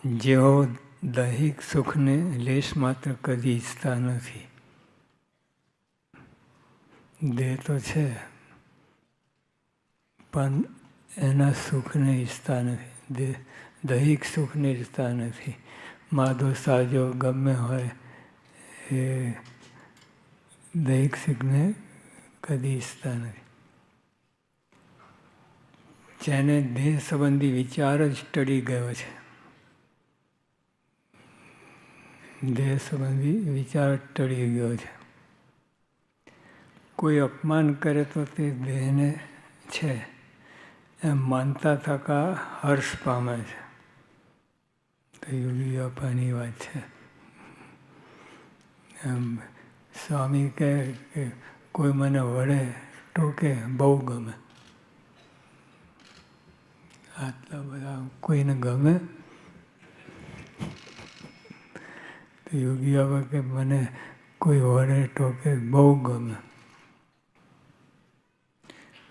જેઓ દૈહિક સુખને લેશ માત્ર કદી ઈચ્છતા નથી. દેહ તો છે પણ એના સુખને ઈચ્છતા નથી, દૈહિક સુખને ઈચ્છતા નથી. માધો સાજો ગમે હોય એ દૈહિક સુખને કદી ઈચ્છતા નથી. જેને દેહ સંબંધી વિચાર જ ટળી ગયો છે, દેહ સંબંધી વિચાર ટળી ગયો છે. કોઈ અપમાન કરે તો તે દેહને છે એમ માનતા થકા હર્ષ પામે છે. તો યોગી બાપાની વાત છે. એમ સ્વામી કહે કે કોઈ મને વળે ટોકે બહુ ગમે. આટલા બધા કોઈને ગમે? તો યોગી બાબા કે મને કોઈ વળે ટોકે બહુ ગમે.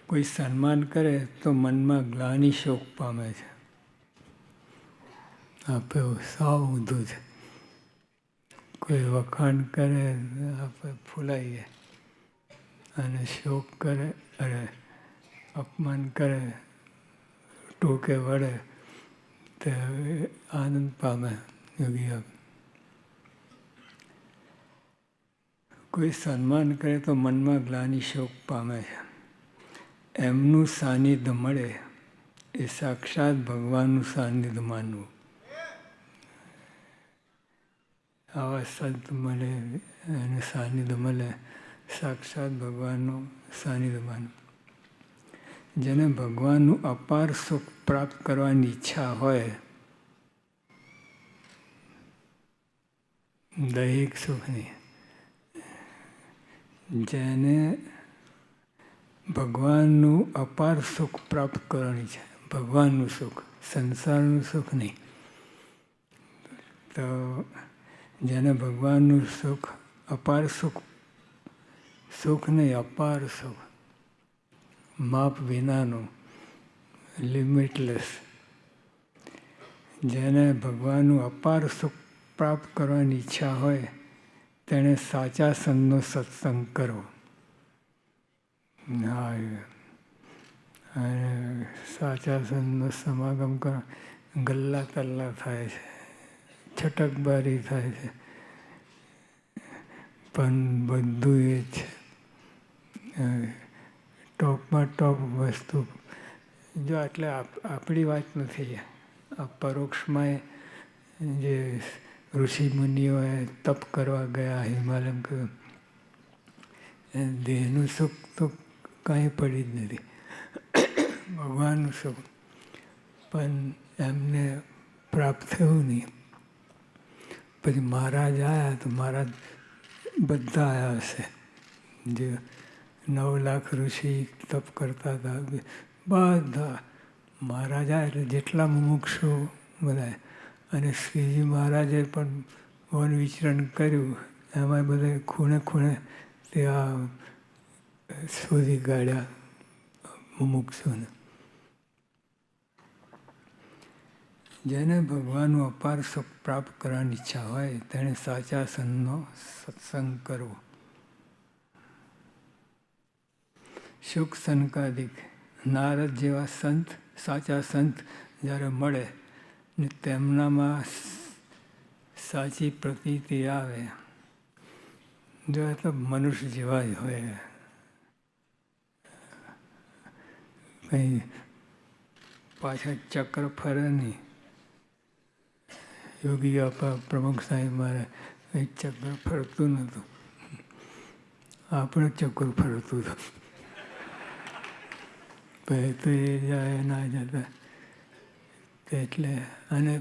કોઈ સન્માન કરે તો મનમાં ગ્લાનિ શોક પામે છે. આપણે સાવ ઊંધું છે. કોઈ વખાણ કરે આપણે ફૂલાઈએ અને શોક કરે અરે અપમાન કરે ટોકે વળે તો આનંદ પામે યોગી બાબા. કોઈ સન્માન કરે તો મનમાં ગ્લાનિ શોક પામે છે. એમનું સાનિધ્ય મળે એ સાક્ષાત ભગવાનનું સાનિધ્ય માનવું. આવા સંત મળે એને સાનિધ્ય મળે, સાક્ષાત ભગવાનનું સાનિધ્ય માનવું. જેને ભગવાનનું અપાર સુખ પ્રાપ્ત કરવાની ઈચ્છા હોય, દૈહિક સુખની, જેને ભગવાનનું અપાર સુખ પ્રાપ્ત કરવાની છે, ભગવાનનું સુખ, સંસારનું સુખ નહીં. તો જેને ભગવાનનું સુખ, અપાર સુખ, સુખ નહીં અપાર સુખ, માપ વિનાનું, લિમિટલેસ, જેને ભગવાનનું અપાર સુખ પ્રાપ્ત કરવાની ઈચ્છા હોય તેણે સાચા સંતનો સત્સંગ કરવો. અને સાચા સંતનો સમાગમ કરો, ગલ્લા તલ્લા થાય છે, છટકબારી થાય છે, પણ બધું એ જ ટોપમાં ટોપ વસ્તુ. જો એટલે આપણી વાત નથી, આ પરોક્ષમાં જે ઋષિ મુનિઓએ તપ કરવા ગયા હિમાલયમાં, દેહનું સુખ તો કાંઈ પડી જ નથી, ભગવાનનું સુખ પણ એમને પ્રાપ્ત થયું નહીં. પછી મહારાજ આવ્યા તો મહારાજ બધા આવ્યા હશે, જે 9 લાખ ઋષિ તપ કરતા હતા બધા મહારાજ આવ્યા એટલે જેટલા મુમુક્ષુ બધા. અને શ્રીજી મહારાજે પણ વન વિચરણ કર્યું, એમાં બધે ખૂણે ખૂણે ત્યાં શોધી કાઢ્યા મુમુક્ષુને. જેને ભગવાનનું અપાર સુખ પ્રાપ્ત કરવાની ઈચ્છા હોય તેણે સાચા સંતનો સત્સંગ કરવો. શુક સંકાદિક નારદ જેવા સંત, સાચા સંત જ્યારે મળે ને તેમનામાં સાચી પ્રતીતિ આવે, જો તો મનુષ્ય જેવા જ હોય, કંઈ પાછા ચક્ર ફરે નહીં. યોગી બાપા પ્રમુખ સાહેબ મારે કંઈ ચક્ર ફરતું નહોતું, આપણે ચક્ર ફરતું હતું. પછી તો એ જાય ના જતા એટલે. અને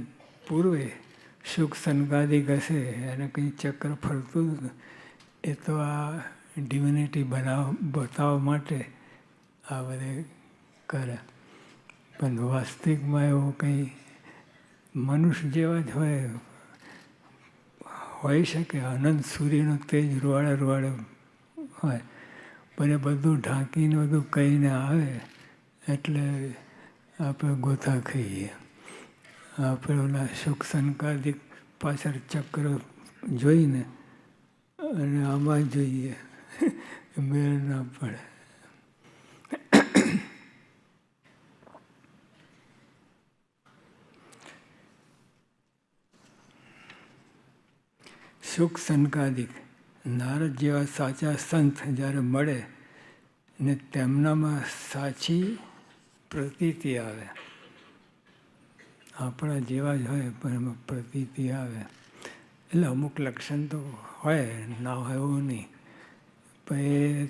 પૂર્વે સુખ સંગાદિક હશે એને કંઈ ચક્ર ફરતું હતું, એ તો આ ડિવિનિટી બતાવવા માટે આ બધે કરે. પણ વાસ્તવિકમાં એવું કંઈ મનુષ્ય જેવા જ હોઈ શકે. અનંત સૂર્યનો તેજ રૂવાડે રૂવાડે હોય, પણ એ બધું ઢાંકીને બધું કહીને આવે એટલે આપણે ગોથા ખાઈએ. આપણે ઓલા સુખ સંકાદિક પાછળ ચક્ર જોઈને અને આમાં જોઈએ મેળ ના પડે. સુખ સંકાદિક નારદ જેવા સાચા સંત જ્યારે મળે ને તેમનામાં સાચી પ્રતીતિ આવે, આપણા જેવા જ હોય પણ એમાં પ્રતીતિ આવે. એટલે અમુક લક્ષણ તો હોય, ના હોય એવું નહીં, પણ એ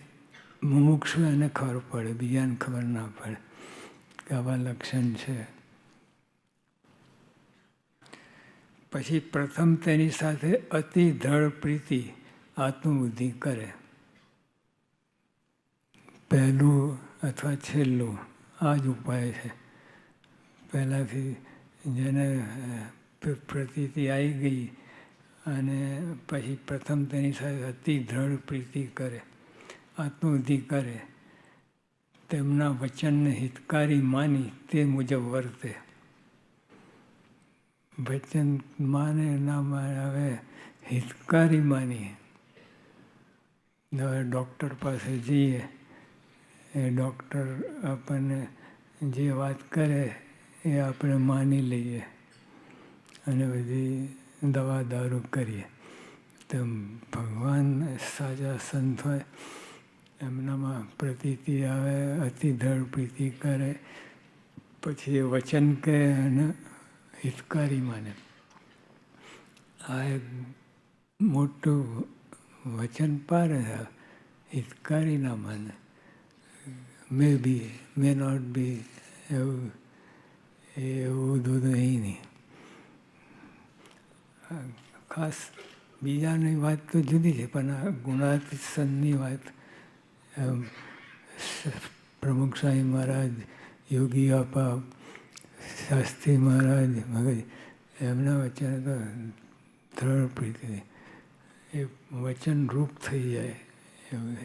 મુમુક્ષુ એને ખબર પડે, બીજાને ખબર ના પડે કે આવા લક્ષણ છે. પછી પ્રથમ તેની સાથે અતિ દ્રઢ પ્રીતિ આત્મબુદ્ધિ કરે. પહેલું અથવા છેલ્લું આ જ ઉપાય છે. પહેલાંથી જેને પ્રતીતિ આવી ગઈ અને પછી પ્રથમ તેની સાથે અતિ દ્રઢ પ્રીતિ કરે, આત્મબુદ્ધિ કરે, તેમના વચનને હિતકારી માની તે મુજબ વર્તે. વચન માને ના માને, હવે હિતકારી માની. હવે ડૉક્ટર પાસે જઈએ, એ ડૉક્ટર આપણને જે વાત કરે એ આપણે માની લઈએ અને બધી દવા દારૂ કરીએ. તો ભગવાન સાચા સંત હોય એમનામાં પ્રતીતિ આવે, અતિ દ્રઢ પ્રીતિ કરે, પછી એ વચન કહે અને હિતકારી માને. આ એક મોટું વચન પારે, હિતકારી ના માને. મે બી, મે નોટ બી, એવું બધું નહીં. ખાસ બીજાની વાત તો જુદી છે, પણ આ ગુણાતીત સંતની વાત, પ્રમુખ સ્વામી મહારાજ, યોગી આપા, શાસ્ત્રી મહારાજ, મગજ, એમના વચન તો દ્રઢ પ્રીતિ, એ વચન રૂપ થઈ જાય એવું.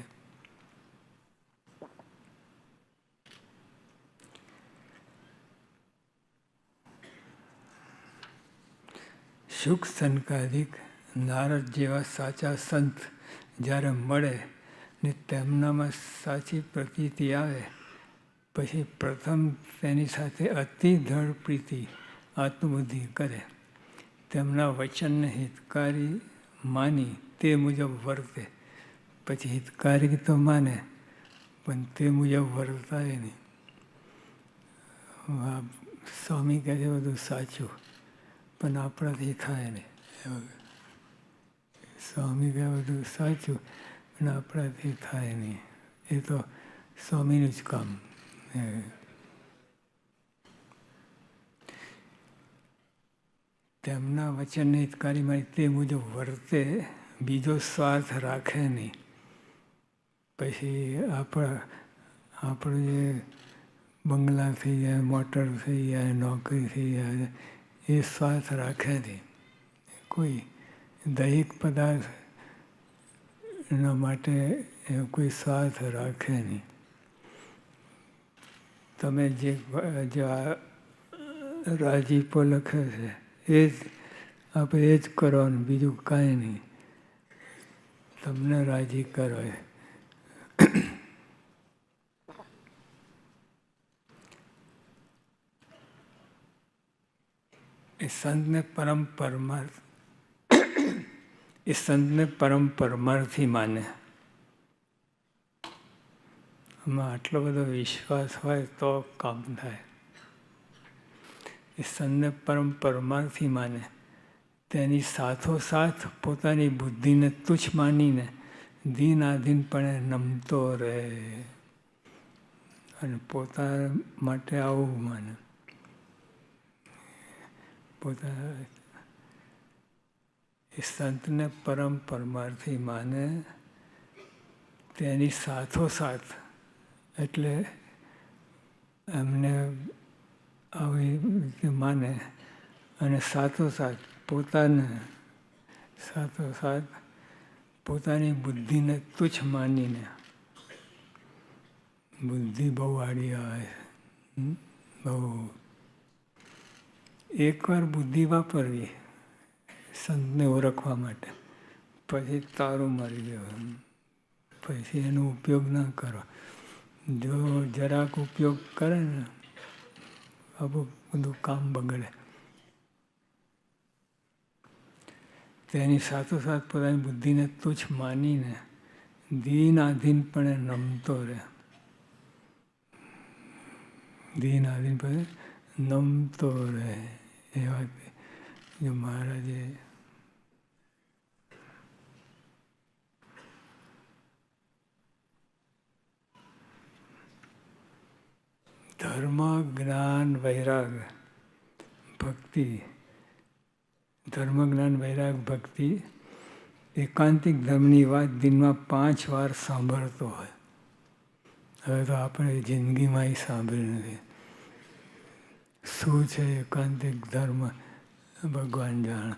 સુખ સંકાદિક નારદ જેવા સાચા સંત જ્યારે મળે ને તેમનામાં સાચી પ્રતીતિ આવે, પછી પ્રથમ તેની સાથે અતિ દ્રઢ પ્રીતિ આત્મબુદ્ધિ કરે, તેમના વચનને હિતકારી માની તે મુજબ વર્તે. પછી હિતકારી તો માને પણ તે મુજબ વર્તાય નહીં. સ્વામી કહે છે બધું સાચું પણ આપણાથી થાય નહીં. સ્વામી કહે બધું સાચું પણ આપણાથી થાય નહીં. એ તો સ્વામીનું જ કામ. તેમના વચનને હિતકારી માની તે મુજબ વર્તે, બીજો સ્વાર્થ રાખે નહીં. પછી આપણું જે બંગલા થઈ જાય, મોટર થઈ જાય, નોકરી થઈ જાય, એ સ્વાર્થ રાખે નહીં. કોઈ દૈહિક પદાર્થના માટે કોઈ સ્વાર્થ રાખે નહીં. તમે જે રાજીપો લખે છે એ જ આપણે એ જ કરવાનું, બીજું કાંઈ નહીં. તમને રાજી કરો. એ સંતને પરમ પરમાર્થી માને. આમાં આટલો બધો વિશ્વાસ હોય તો કામ થાય. એ સંતને પરમ પરમાર્થી માને, તેની સાથોસાથ પોતાની બુદ્ધિને તુચ્છ માનીને દીન આધીનપણે નમતો રહે અને પોતા માટે આવું માને. એ સંતને પરમ પરમાર્થી માને, તેની સાથોસાથ એટલે એમને આવી રીતે માને અને સાથોસાથ પોતાની બુદ્ધિને તુચ્છ માનીને. બુદ્ધિ બહુ આડી આવે, બહુ એકવાર બુદ્ધિ વાપરવી સંતને ઓળખવા માટે, પછી તારું મારી દેવાનું, પછી એનો ઉપયોગ ના કરો. જો જરાક ઉપયોગ કરે ને અમુક બધું કામ બગડે. તેની સાથોસાથ પોતાની બુદ્ધિને તુચ્છ માનીને દીન આધીનપણે નમતો રહે. દીન આધીનપણે નમતો રહે. એ વાત જો મહારાજે ધર્મ, જ્ઞાન, વૈરાગ, ભક્તિ, ધર્મ, જ્ઞાન, વૈરાગ, ભક્તિ, એકાંતિક ધર્મની વાત દિનમાં 5 વાર સાંભળતો હોય. હવે તો આપણે જિંદગીમાં સાંભળી નથી. શું છે એકાંતિક ધર્મ ભગવાન જાણે.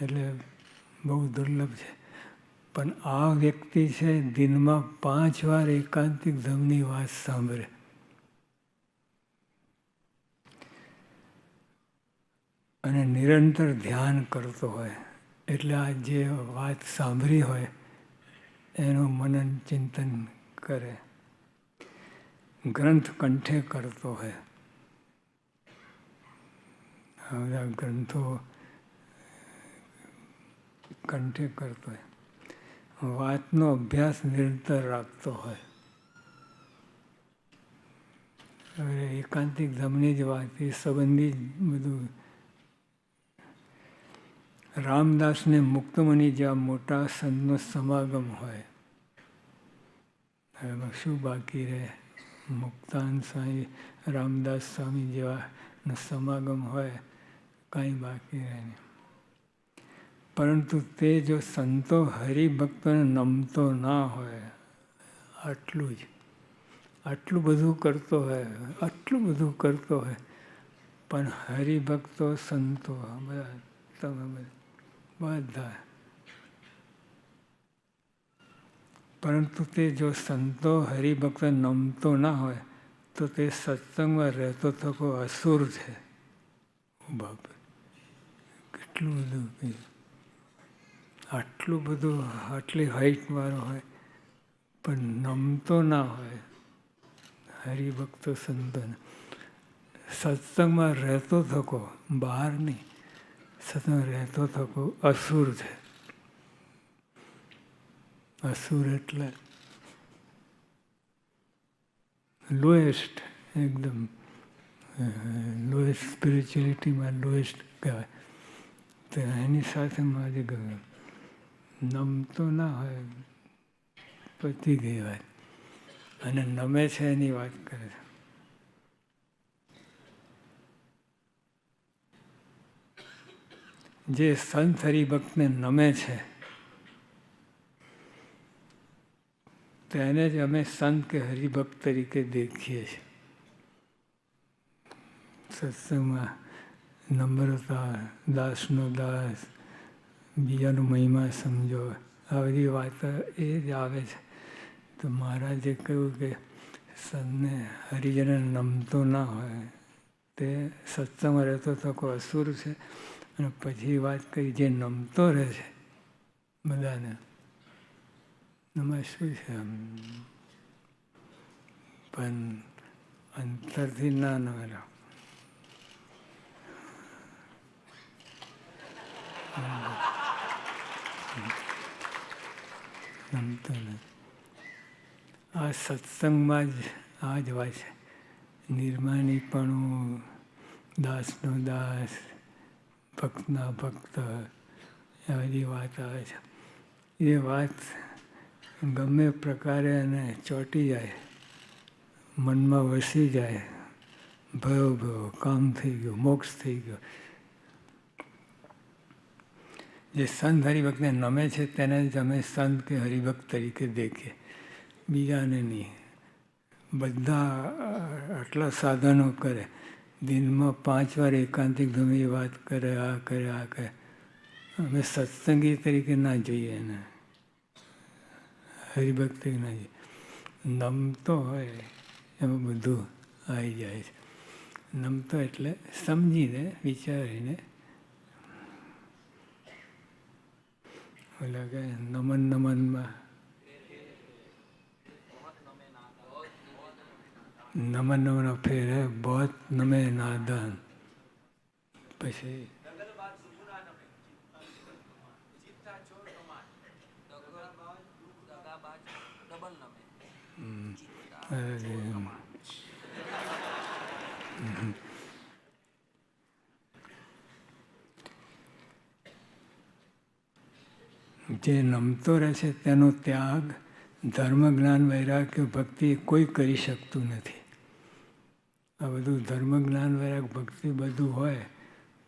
એટલે બહુ દુર્લભ છે. પણ આ વ્યક્તિ છે દિનમાં 5 વાર એકાંતિક ધર્મની વાત સાંભળે. અને નિરંતર ધ્યાન કરતો હોય. એટલે આ જે વાત સાંભળી હોય એનું મનન ચિંતન કરે. ગ્રંથ કંઠે કરતો હોય. આ બધા ગ્રંથો કંઠે કરતો હોય. વાતનો અભ્યાસ નિરંતર રાખતો હોય. હવે એકાંતિક ધમની જ વાત એ સંબંધી બધું. રામદાસને મુક્તમણી જેવા મોટા સંતનો સમાગમ હોય. એમાં શું બાકી રહે? મુક્તાન સ્વામી, રામદાસ સ્વામી જેવાનો સમાગમ હોય, કાંઈ બાકી રહે નહીં. પરંતુ તે જો સંતો હરિભક્તોને નમતો ના હોય, આટલું જ, આટલું બધું કરતો હોય, આટલું બધું કરતો હોય, પણ હરિભક્તો સંતો બધા તમે બધા, પરંતુ તે જો સંતો હરિભક્તો નમતો ના હોય તો તે સત્સંગમાં રહેતો થકો અસુર છે. બાપ, કેટલું બધું, આટલું બધું, આટલી હાઈટવાળો હોય પણ નમતો ના હોય હરિભક્તો સંતોને. સત્સંગમાં રહેતો થકો, બહાર નહીં, સત્સંગ રહેતો થકો અસુર છે. અસુર એટલે લોએસ્ટ, એકદમ લોએસ્ટ સ્પિરિચ્યુઅલિટીમાં લોએસ્ટ કહેવાય. તો એની સાથે મારી ગયું નમતો ના હોય, પતી ગઈ વાત. અને નમે છે એની વાત કરે છે. જે સંત હરિભક્તને નમે છે તેને જ અમે સંત કે હરિભક્ત તરીકે દેખીએ છીએ. સત્સંગમાં નમ્રતા, દાસનો દાસ, બીજાનો મહિમા સમજો, આ બધી વાત એ જ આવે છે. તો મહારાજે કહ્યું કે સંતને હરિજનને નમતો ના હોય તે સત્સંગમાં રહેતો થકો અસુર છે. અને પછી વાત કરી જે નમતો રહે છે બધાને, એમાં શું છે? પણ અંતરથી ના નમેલા. નમતો નથી. આ સત્સંગમાં જ આ જ વાત છે. નિર્માનીપણું, દાસનો દાસ, ભક્તના ભક્ત, એ બધી વાત આવે છે. એ વાત ગમે પ્રકારે એને ચોંટી જાય, મનમાં વસી જાય, ભયો ભયો, કામ થઈ ગયું, મોક્ષ થઈ ગયો. જે સંત હરિભક્તને નમે છે તેને જ અમે સંત કે હરિભક્ત તરીકે દેખીએ, બીજાને નહીં. બધા આટલા સાધનો કરે, દિનમાં 5 વાર એકાંતિક ધર્મની વાત કરે, આ કરે, આ કરે, અમે સત્સંગી તરીકે ના જોઈએ એને, હરિભક્ત તરીકે ના જોઈએ. નમતો હોય એમાં બધું આવી જાય છે. નમતો એટલે સમજીને વિચારીને. ઓલા કે નમન નમનમાં નમન નમન ફેર હે બહોત નમે નાદાન. પછી જે નમતો રહે છે તેનો ત્યાગ ધર્મ જ્ઞાન વૈરાગ્ય ભક્તિ કોઈ કરી શકતું નથી. આ બધું ધર્મ જ્ઞાન વૈરાગ્ય ભક્તિ બધું હોય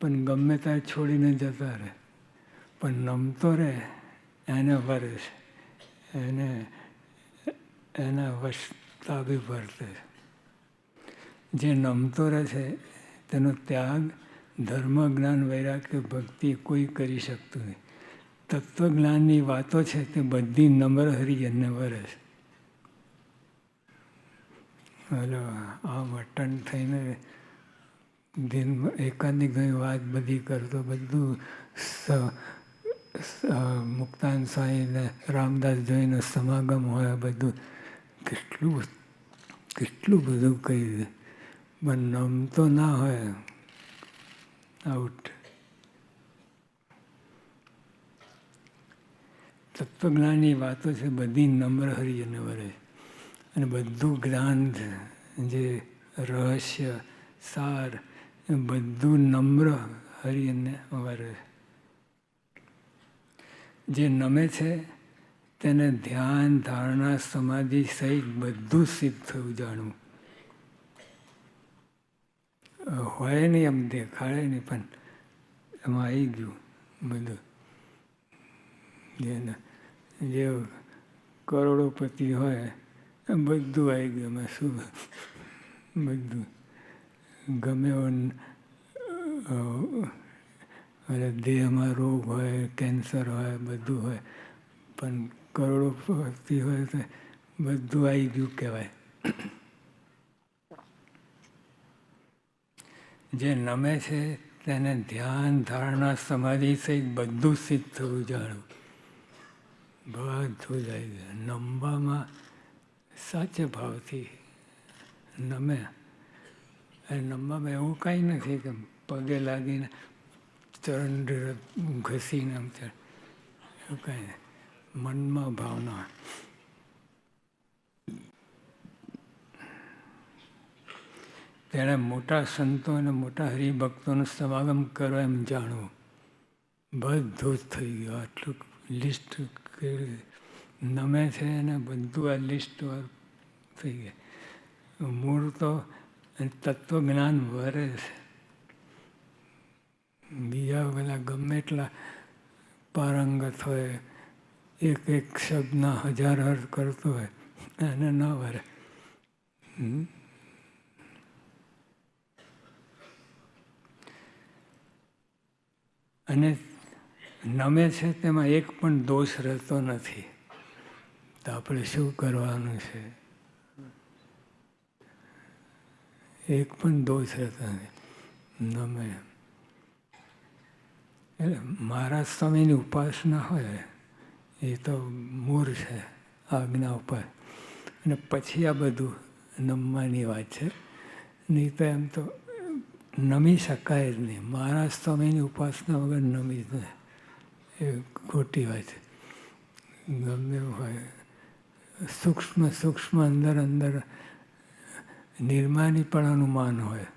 પણ ગમે ત્યાં છોડીને જતા રહે. પણ નમતો રહે એને વરે છે, એને એના વશતા બી વર્તે છે. જે નમતો રહે છે તેનો ત્યાગ ધર્મ જ્ઞાન વૈરાગ્ય ભક્તિ કોઈ કરી શકતું નહીં. તત્વજ્ઞાનની વાતો છે તે બધી નમ્ર હરિજનને વરે છે. હલો આમ અટન થઈને દિનમાં એકાંતિક વાત બધી કરતો, બધું મુક્તાન સ્વામીને રામદાસ જોઈને સમાગમ હોય, બધું કેટલું બધું કહી દે, પણ નમતો ના હોય આઉટ. તત્વજ્ઞાનની વાતો છે બધી નમ્ર હરિજનને વરે છે. અને બધું જ્ઞાન જે રહસ્ય સાર એ બધું નમ્ર હરિજનને વરે છે. જે નમે છે તેને ધ્યાન ધારણા સમાધિ સહિત બધું સિદ્ધ થયું જાણવું. હોય નહીં એમ દેખાડે નહીં પણ એમાં આવી ગયું બધું. જે કરોડોપતિ હોય એમ બધું આવી ગયું. એમાં શું બધું ગમે અને દેહમાં રોગ હોય, કેન્સર હોય, બધું હોય, પણ કરોડોપતિ હોય તો બધું આવી ગયું કહેવાય. જે નમે છે તેને ધ્યાન ધારણા સમાધિ સહિત બધું સિદ્ધ થવું જાણવું. બધું જ આવી ગયું. નમવામાં સાચે ભાવથી નમે. અને નમવામાં એવું કાંઈ નથી કે પગે લાગીને ચરણ ઘસીને આમ એવું કાંઈ નહીં. મનમાં ભાવના. તેણે મોટા સંતો અને મોટા હરિભક્તોનું સમાગમ કરવા એમ જાણવું. બધું જ થઈ ગયું. આટલું લિસ્ટ નમે છે અને બધું આ લિસ્ટ થઈ ગયા. મૂળ તો તત્વજ્ઞાન વરે છે. બીજા બધા ગમે એટલા પારંગત હોય, એક શબ્દના 1000 અર્થ કરતો હોય, એને ન વરે. અને નમે છે તેમાં એક પણ દોષ રહેતો નથી. તો આપણે શું કરવાનું છે? એક પણ દોષ રહેતો નથી. નમે એટલે મહારાજ સ્વામીની ઉપાસના હોય એ તો મૂળ છે, આજ્ઞા ઉપર. અને પછી આ બધું નમવાની વાત છે. નહીં તો એમ તો નમી શકાય જ નહીં. મહારાજ સ્વામીની ઉપાસના વગર નમી જ નહીં. એ ખોટી વાત છે. ગમે એવું હોય, સૂક્ષ્મ અંદર નિર્માનીપણાનું માન હોય.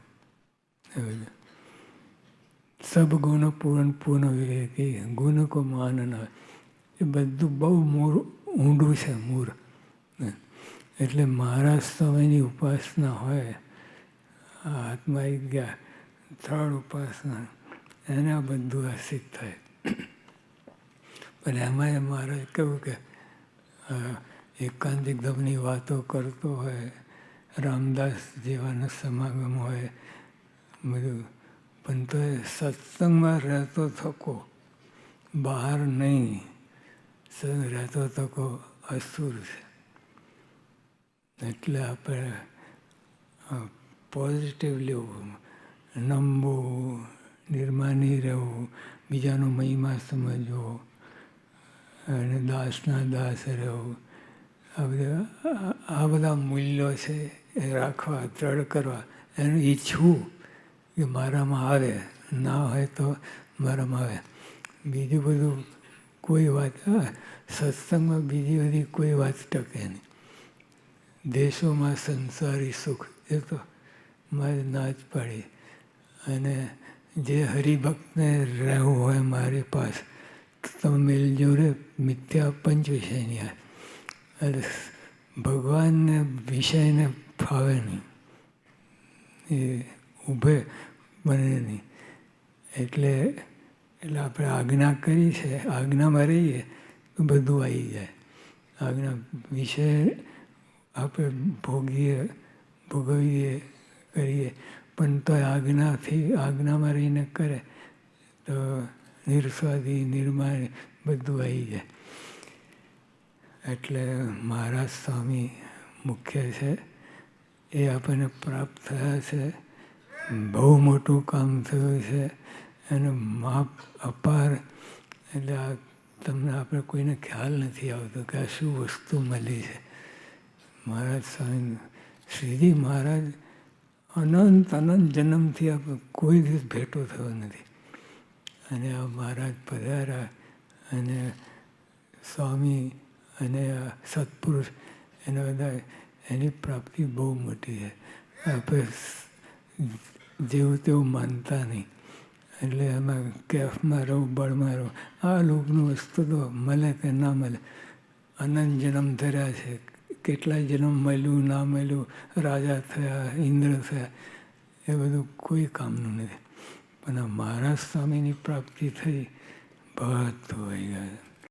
સબ ગુણ પૂર્ણ વિવેકી ગુણ કો માન ન હોય. એ બધું બહુ ઊંડું છે મૂળ. એટલે મહારાજ સ્વામીની ઉપાસના હોય, આત્મા ગયા, થર્ડ ઉપાસના, એને આ બધું આસિત થાય. પણ એમાં મહારાજ કહ્યું કે એકાંતિક ધમની વાતો કરતો હોય, રામદાસ જેવાનો સમાગમ હોય બધું, પણ તો એ સત્સંગમાં રહેતો થકો, બહાર નહીં. રહેતો થકો અસુર છે. એટલે આપણે પોઝિટિવ લેવું, નમવું, નિર્માની રહેવું, બીજાનો મહિમા સમજવો અને દાસના દાસ રહેવું, આ બધા મૂલ્યો છે એ રાખવા, દ્રઢ કરવા, એને ઈચ્છવું કે મારામાં આવે, ના હોય તો મારામાં આવે. બીજું બધું કોઈ વાત, સત્સંગમાં બીજી બધી કોઈ વાત ટકે નહીં. દેશોમાં સંસારી સુખ એ તો મારે ના જ પાડી. અને જે હરિભક્તને રહેવું હોય મારી પાસે, તમે મિલજો રે મિથ્યા પંચ વિષયની. એટલે ભગવાનને વિષયને ફાવે નહીં, એ ઊભે બને નહીં. એટલે આપણે આજ્ઞા કરી છે, આજ્ઞામાં રહીએ તો બધું આવી જાય. આજ્ઞા વિષય આપણે ભોગવીએ કરીએ, પણ તો આજ્ઞામાં રહીને કરે તો નિર્સ્વાદી, નિર્માણ બધું આવી જાય. એટલે મહારાજ સ્વામી મુખ્ય છે, એ આપણને પ્રાપ્ત થયા છે. બહુ મોટું કામ થયું છે અને માપ અપાર. એટલે આ તમને આપણે કોઈને ખ્યાલ નથી આવતો કે આ શું વસ્તુ મળી છે. મહારાજ સ્વામી, શ્રીજી મહારાજ અનંત જન્મથી આપણે કોઈ દિવસ ભેટો થયો નથી. અને આ મહારાજ પધાર્યા અને સ્વામી અને આ સત્પુરુષ એના બધા એની પ્રાપ્તિ બહુ મોટી છે. આપણે જેવું તેવું માનતા નહીં. એટલે એમાં કેફમાં રહું, બળમાં રહું, આ લોકનું વસ્તુ તો મળે કે ના મળે. અનંત જન્મ ધર્યા છે, કેટલાય જન્મ મળ્યું ના મળ્યું, રાજા થયા, ઇન્દ્ર થયા, એ બધું કોઈ કામનું નથી. પણ આ મહારાજ સ્વામીની પ્રાપ્તિ થઈ, બધું આવી ગયા.